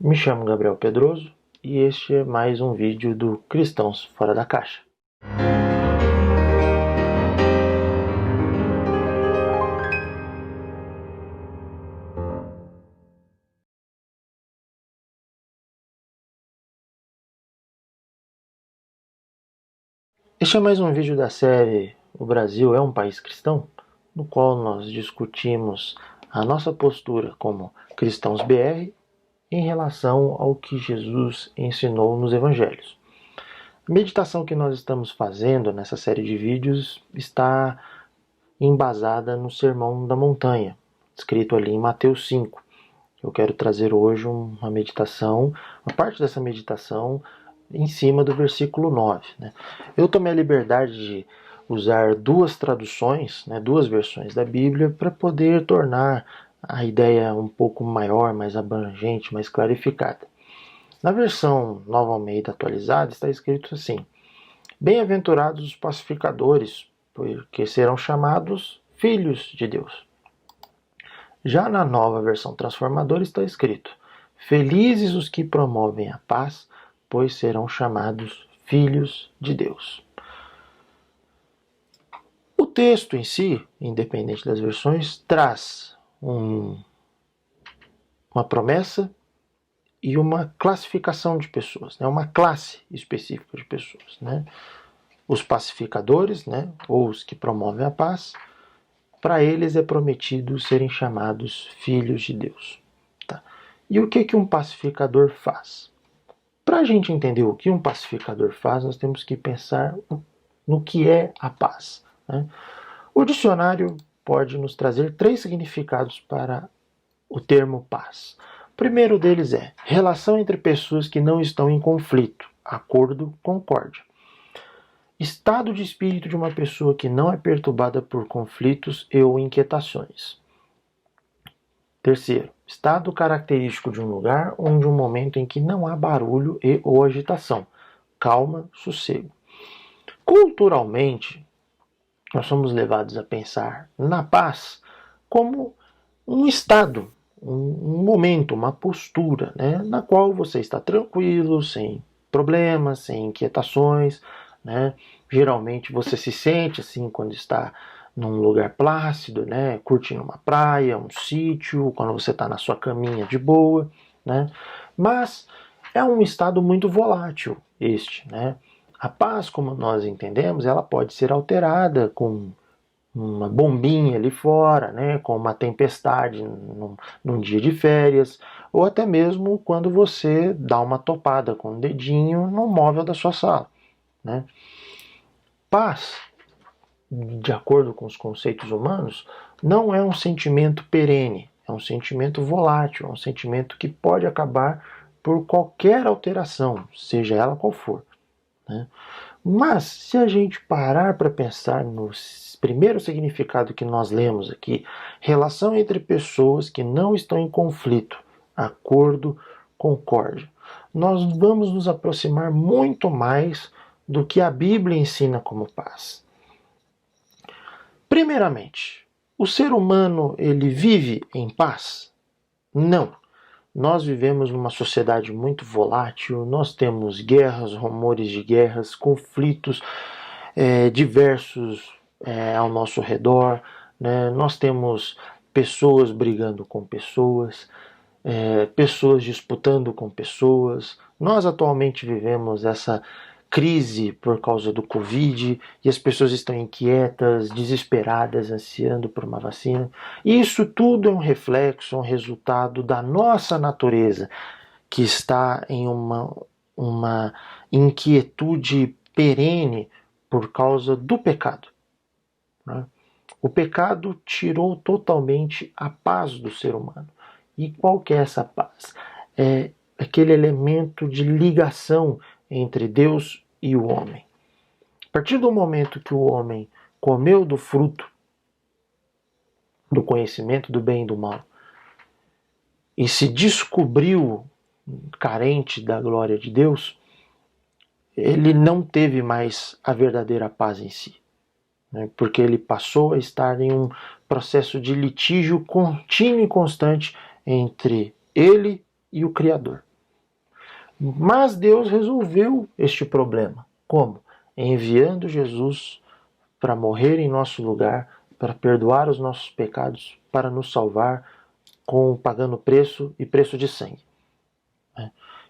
Me chamo Gabriel Pedroso e este é mais um vídeo do Cristãos Fora da Caixa. Este é mais um vídeo da série O Brasil é um País Cristão, no qual nós discutimos a nossa postura como cristãos BR em relação ao que Jesus ensinou nos Evangelhos. A meditação que nós estamos fazendo nessa série de vídeos está embasada no Sermão da Montanha, escrito ali em Mateus 5. Eu quero trazer hoje uma meditação, uma parte dessa meditação em cima do versículo 9. Eu tomei a liberdade de usar duas traduções, duas versões da Bíblia, para poder tornar a ideia um pouco maior, mais abrangente, mais clarificada. Na versão Nova Almeida atualizada está escrito assim: Bem-aventurados os pacificadores, porque serão chamados filhos de Deus. Já na nova versão transformadora está escrito: Felizes os que promovem a paz, pois serão chamados filhos de Deus. O texto em si, independente das versões, traz uma promessa e uma classificação de pessoas, uma classe específica de pessoas. Os pacificadores, ou os que promovem a paz, para eles é prometido serem chamados filhos de Deus. E o que um pacificador faz? Para a gente entender o que um pacificador faz, nós temos que pensar no que é a paz. O dicionário pode nos trazer 3 significados para o termo paz. O primeiro deles é relação entre pessoas que não estão em conflito, acordo, concórdia. Estado de espírito de uma pessoa que não é perturbada por conflitos e ou inquietações. Terceiro, estado característico de um lugar ou de um momento em que não há barulho e ou agitação. Calma, sossego. Culturalmente, nós somos levados a pensar na paz como um estado, um momento, uma postura, na qual você está tranquilo, sem problemas, sem inquietações. Geralmente você se sente assim quando está num lugar plácido, curtindo uma praia, um sítio, quando você está na sua caminha de boa. Mas é um estado muito volátil este. A paz, como nós entendemos, ela pode ser alterada com uma bombinha ali fora, com uma tempestade num dia de férias, ou até mesmo quando você dá uma topada com o dedinho no móvel da sua sala. Paz, de acordo com os conceitos humanos, não é um sentimento perene, é um sentimento volátil, é um sentimento que pode acabar por qualquer alteração, seja ela qual for. Mas, se a gente parar para pensar no primeiro significado que nós lemos aqui, relação entre pessoas que não estão em conflito, acordo, concórdia, nós vamos nos aproximar muito mais do que a Bíblia ensina como paz. Primeiramente, o ser humano ele vive em paz? Não. Nós vivemos numa sociedade muito volátil, nós temos guerras, rumores de guerras, conflitos diversos ao nosso redor, nós temos pessoas brigando com pessoas, pessoas disputando com pessoas. Nós atualmente vivemos essa crise por causa do Covid e as pessoas estão inquietas, desesperadas, ansiando por uma vacina. E isso tudo é um reflexo, um resultado da nossa natureza, que está em uma inquietude perene por causa do pecado. O pecado tirou totalmente a paz do ser humano. E qual que é essa paz? É aquele elemento de ligação entre Deus e o homem. A partir do momento que o homem comeu do fruto do conhecimento do bem e do mal e se descobriu carente da glória de Deus, ele não teve mais a verdadeira paz em si, porque ele passou a estar em um processo de litígio contínuo e constante entre ele e o Criador. Mas Deus resolveu este problema. Como? Enviando Jesus para morrer em nosso lugar, para perdoar os nossos pecados, para nos salvar, pagando preço e preço de sangue.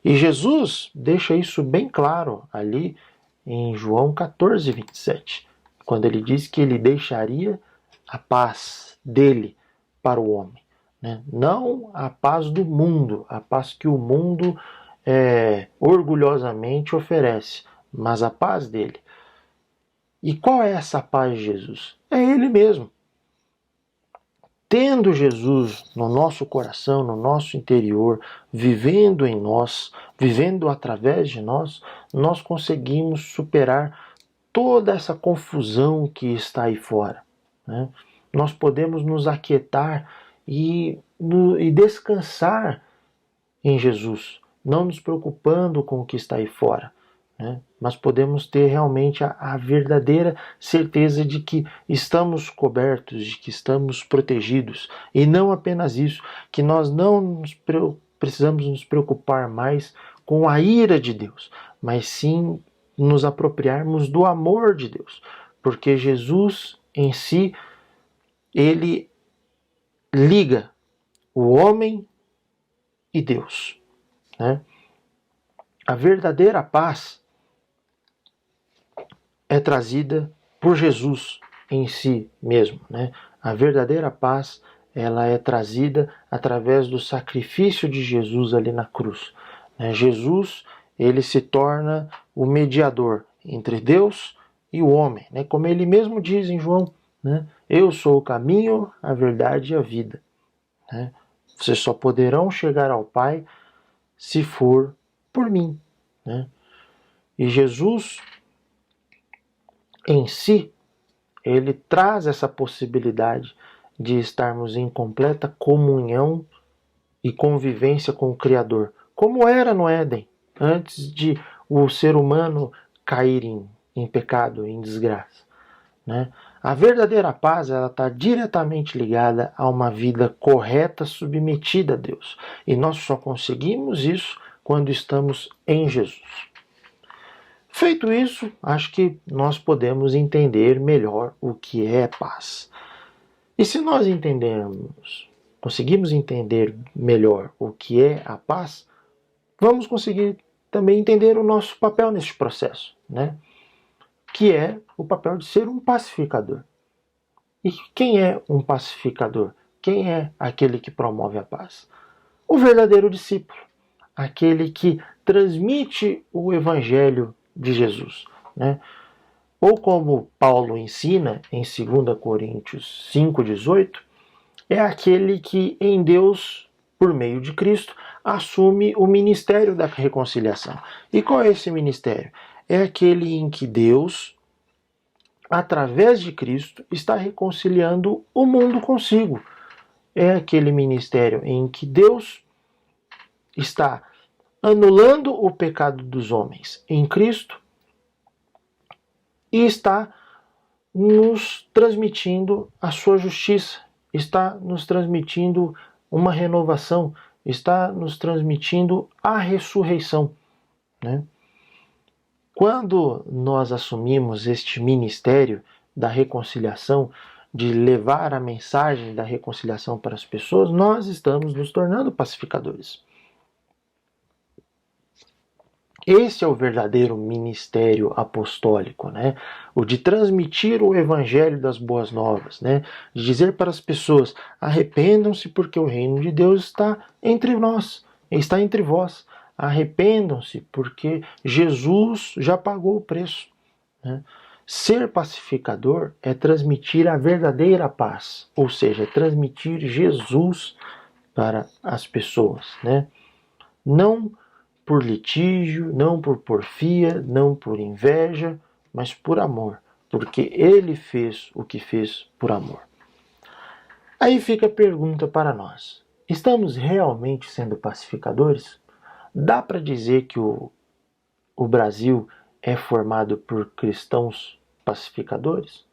E Jesus deixa isso bem claro ali em João 14, 27, quando ele diz que ele deixaria a paz dele para o homem. Não a paz do mundo, a paz que o mundo orgulhosamente oferece, mas a paz dele. E qual é essa paz de Jesus? É ele mesmo. Tendo Jesus no nosso coração, no nosso interior, vivendo em nós, vivendo através de nós, nós conseguimos superar toda essa confusão que está aí fora. Nós podemos nos aquietar e descansar em Jesus, não nos preocupando com o que está aí fora. Mas podemos ter realmente a verdadeira certeza de que estamos cobertos, de que estamos protegidos. E não apenas isso, que nós não precisamos nos preocupar mais com a ira de Deus, mas sim nos apropriarmos do amor de Deus. Porque Jesus em si, ele liga o homem e Deus. A verdadeira paz é trazida por Jesus em si mesmo. A verdadeira paz, ela é trazida através do sacrifício de Jesus ali na cruz. Jesus, ele se torna o mediador entre Deus e o homem. Como ele mesmo diz em João, eu sou o caminho, a verdade e a vida. Vocês só poderão chegar ao Pai se for por mim. E Jesus em si, ele traz essa possibilidade de estarmos em completa comunhão e convivência com o Criador, como era no Éden, antes de o ser humano cair em pecado, em desgraça. A verdadeira paz está diretamente ligada a uma vida correta, submetida a Deus. E nós só conseguimos isso quando estamos em Jesus. Feito isso, acho que nós podemos entender melhor o que é paz. E se nós conseguimos entender melhor o que é a paz, vamos conseguir também entender o nosso papel nesse processo, que é o papel de ser um pacificador. E quem é um pacificador? Quem é aquele que promove a paz? O verdadeiro discípulo, aquele que transmite o evangelho de Jesus. Ou como Paulo ensina em 2 Coríntios 5,18, é aquele que em Deus, por meio de Cristo, assume o ministério da reconciliação. E qual é esse ministério? É aquele em que Deus, através de Cristo, está reconciliando o mundo consigo. É aquele ministério em que Deus está anulando o pecado dos homens em Cristo e está nos transmitindo a sua justiça, está nos transmitindo uma renovação, está nos transmitindo a ressurreição. Quando nós assumimos este ministério da reconciliação, de levar a mensagem da reconciliação para as pessoas, nós estamos nos tornando pacificadores. Esse é o verdadeiro ministério apostólico, o de transmitir o evangelho das boas novas, de dizer para as pessoas, arrependam-se porque o reino de Deus está entre nós, está entre vós. Arrependam-se porque Jesus já pagou o preço. Ser pacificador é transmitir a verdadeira paz, ou seja, transmitir Jesus para as pessoas. Não por litígio, não por porfia, não por inveja, mas por amor, porque ele fez o que fez por amor. Aí fica a pergunta para nós: estamos realmente sendo pacificadores? Dá para dizer que o Brasil é formado por cristãos pacificadores?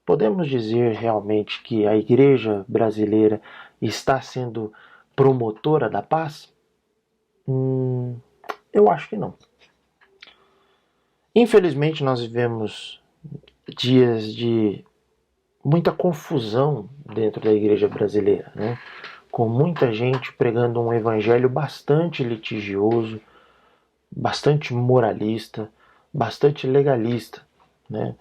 Podemos dizer realmente que a igreja brasileira está sendo promotora da paz? Eu acho que não. Infelizmente, nós vivemos dias de muita confusão dentro da igreja brasileira, né? Com muita gente pregando um evangelho bastante litigioso, bastante moralista, bastante legalista, né?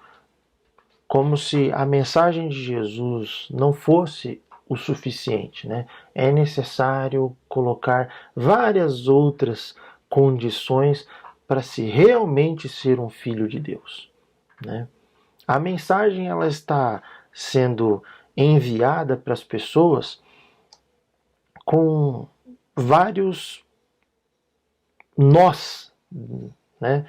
Como se a mensagem de Jesus não fosse o suficiente, né? É necessário colocar várias outras condições para se realmente ser um filho de Deus, né? A mensagem ela está sendo enviada para as pessoas com vários nós, né,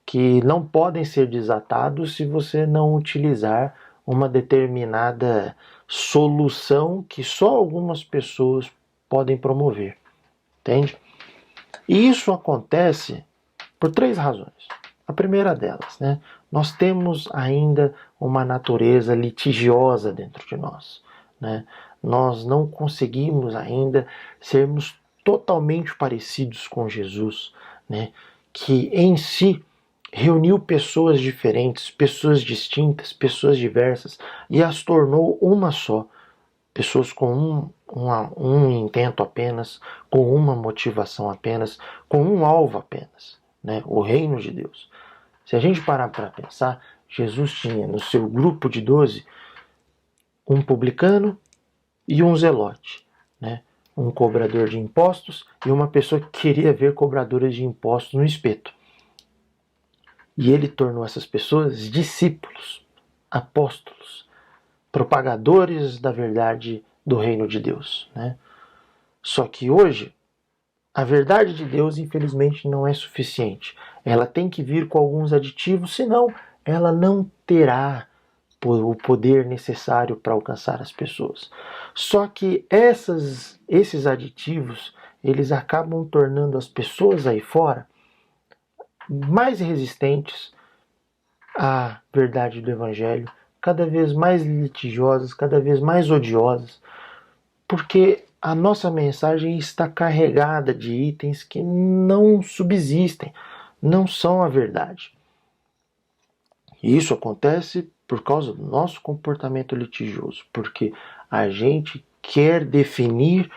que não podem ser desatados se você não utilizar uma determinada solução que só algumas pessoas podem promover, entende? E isso acontece por 3 razões. A primeira delas, né, nós temos ainda uma natureza litigiosa dentro de nós, né? Nós não conseguimos ainda sermos totalmente parecidos com Jesus, né? Que em si reuniu pessoas diferentes, pessoas distintas, pessoas diversas e as tornou uma só. Pessoas com um intento apenas, com uma motivação apenas, com um alvo apenas, né? O reino de Deus. Se a gente parar para pensar, Jesus tinha no seu grupo de 12 um publicano e um zelote, né? Um cobrador de impostos e uma pessoa que queria ver cobradores de impostos no espeto. E ele tornou essas pessoas discípulos, apóstolos, propagadores da verdade do reino de Deus, né? Só que hoje, a verdade de Deus, infelizmente, não é suficiente. Ela tem que vir com alguns aditivos, senão ela não terá o poder necessário para alcançar as pessoas. Só que esses aditivos, eles acabam tornando as pessoas aí fora mais resistentes à verdade do Evangelho, cada vez mais litigiosas, cada vez mais odiosas, porque a nossa mensagem está carregada de itens que não subsistem, não são a verdade. E isso acontece por causa do nosso comportamento litigioso, porque a gente quer definir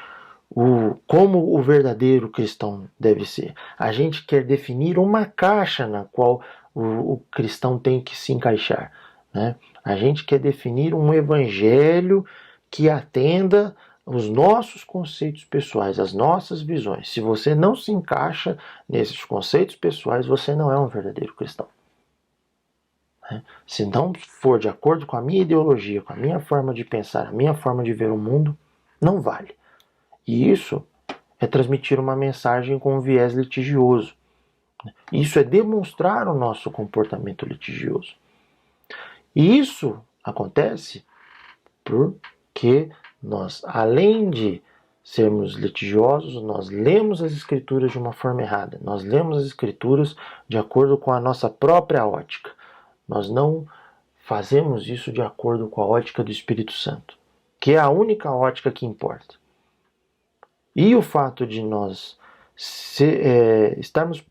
como o verdadeiro cristão deve ser. A gente quer definir uma caixa na qual o cristão tem que se encaixar, né? A gente quer definir um evangelho que atenda os nossos conceitos pessoais, as nossas visões. Se você não se encaixa nesses conceitos pessoais, você não é um verdadeiro cristão. Se não for de acordo com a minha ideologia, com a minha forma de pensar, a minha forma de ver o mundo, não vale. E isso é transmitir uma mensagem com um viés litigioso. Isso é demonstrar o nosso comportamento litigioso. E isso acontece porque nós, além de sermos litigiosos, nós lemos as escrituras de uma forma errada. Nós lemos as escrituras de acordo com a nossa própria ótica. Nós não fazemos isso de acordo com a ótica do Espírito Santo, que é a única ótica que importa. E o fato de nós estarmos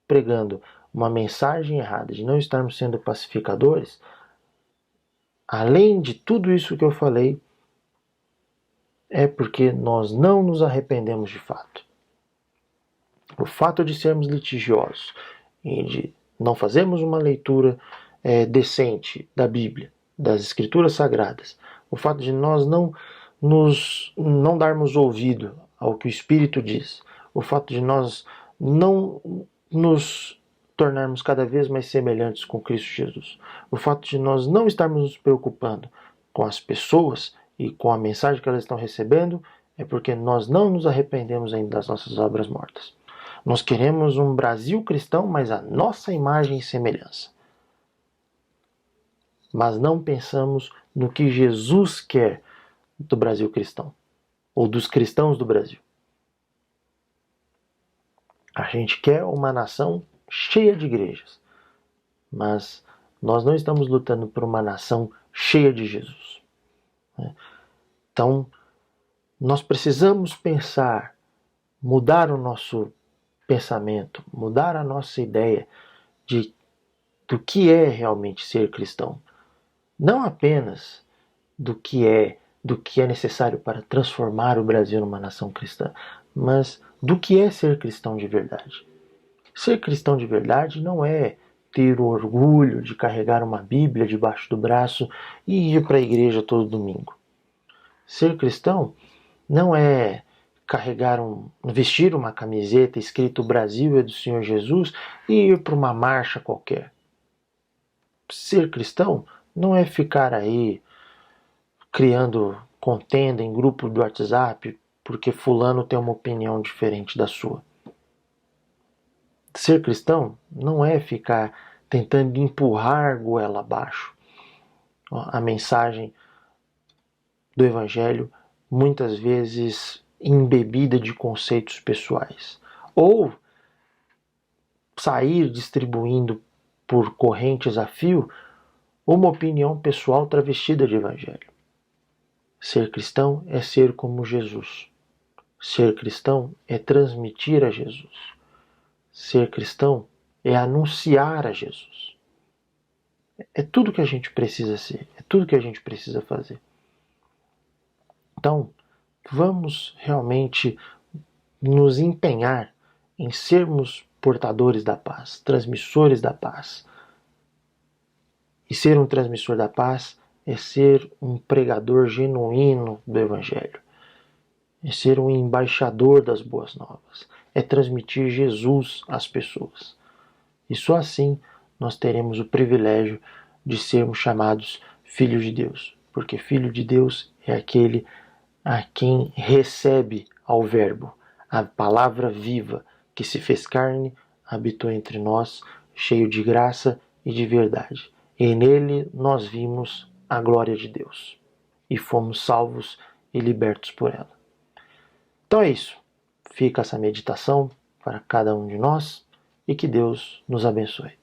pregando uma mensagem errada, de não estarmos sendo pacificadores, além de tudo isso que eu falei, é porque nós não nos arrependemos de fato. O fato de sermos litigiosos e de não fazermos uma leitura decente da Bíblia, das Escrituras Sagradas, o fato de nós não darmos ouvido ao que o Espírito diz, o fato de nós não nos tornarmos cada vez mais semelhantes com Cristo Jesus, o fato de nós não estarmos nos preocupando com as pessoas e com a mensagem que elas estão recebendo, é porque nós não nos arrependemos ainda das nossas obras mortas. Nós queremos um Brasil cristão, mas a nossa imagem e semelhança. Mas não pensamos no que Jesus quer do Brasil cristão, ou dos cristãos do Brasil. A gente quer uma nação cheia de igrejas, mas nós não estamos lutando por uma nação cheia de Jesus. Então, nós precisamos pensar, mudar o nosso pensamento, mudar a nossa ideia do que é realmente ser cristão. Não apenas do que é necessário para transformar o Brasil numa nação cristã, mas do que é ser cristão de verdade. Ser cristão de verdade não é ter o orgulho de carregar uma Bíblia debaixo do braço e ir para a igreja todo domingo. Ser cristão não é vestir uma camiseta escrito "O Brasil é do Senhor Jesus" e ir para uma marcha qualquer. Ser cristão não é ficar aí criando contenda em grupo do WhatsApp porque fulano tem uma opinião diferente da sua. Ser cristão não é ficar tentando empurrar goela abaixo a mensagem do Evangelho, muitas vezes embebida de conceitos pessoais. Ou sair distribuindo por correntes a fio uma opinião pessoal travestida de Evangelho. Ser cristão é ser como Jesus. Ser cristão é transmitir a Jesus. Ser cristão é anunciar a Jesus. É tudo que a gente precisa ser, é tudo que a gente precisa fazer. Então, vamos realmente nos empenhar em sermos portadores da paz, transmissores da paz. E ser um transmissor da paz é ser um pregador genuíno do Evangelho. É ser um embaixador das boas novas. É transmitir Jesus às pessoas. E só assim nós teremos o privilégio de sermos chamados filhos de Deus. Porque filho de Deus é aquele a quem recebe ao Verbo, a palavra viva que se fez carne, habitou entre nós, cheio de graça e de verdade. E nele nós vimos a glória de Deus e fomos salvos e libertos por ela. Então é isso. Fica essa meditação para cada um de nós e que Deus nos abençoe.